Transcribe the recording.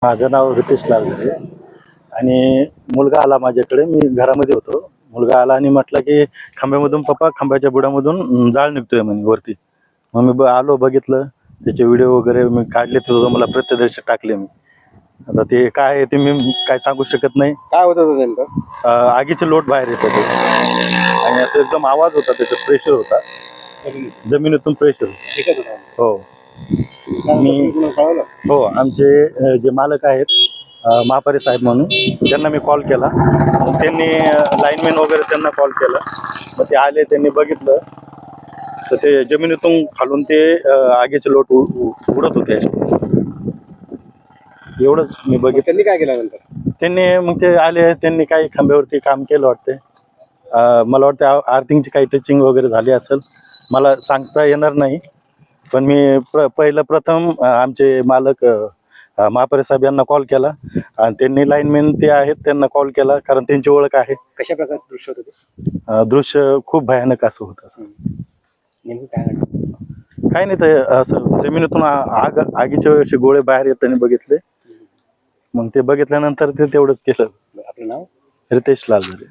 माझं नाव रितेश लालगरे आणि मुलगा आला माझ्याकडे. मी घरामध्ये होतो. मुलगा आला आणि म्हटलं की खांब्यामधून पप्पा खांब्याच्या बुडामधून जाळ निघतोय म्हणे वरती. मग मी आलो, बघितलं, त्याचे व्हिडिओ वगैरे मी काढले, तर मला प्रत्यदर्शी टाकले मी. आता ते काय आहे ते मी काय सांगू शकत नाही. काय होत होतं नेमकं? आगीचे लोट बाहेर येत होते आणि असं एकदम आवाज होता, त्याचा प्रेशर होता, जमिनीतून प्रेशर. हो. हो, आमचे जे मालक आहेत महापारे साहेब म्हणून, त्यांना मी कॉल केला. मग त्यांनी लाईनमॅन वगैरे त्यांना कॉल केला. मग ते आले, त्यांनी बघितलं तर ते जमिनीतून खालून ते आगीचे लोट उडत होते. एवढंच मी बघितलं. त्यांनी काय केलं नंतर? त्यांनी मग ते आले, त्यांनी काही खांब्यावरती काम केलं वाटते. मला वाटतं आर्थिंगची काही टचिंग वगैरे झाली असेल, मला सांगता येणार नाही. पण मी प्रथम आमचे मालक महापारे साहेब यांना कॉल केला आणि त्यांनी लाईनमॅन ते आहेत त्यांना कॉल केला, कारण त्यांची ओळख आहे. कशा प्रकारचे दृश्य होते ते? दृश्य खूप भयानक असं होतं. असं नेमकं काय घडलं? काही नाही, तर असं जमिनीतून आगीचे असे गोळे बाहेर येताना बघितले. मग ते बघितल्यानंतर ते तेवढंच केलं. आपलं नाव? रितेश लालगरे.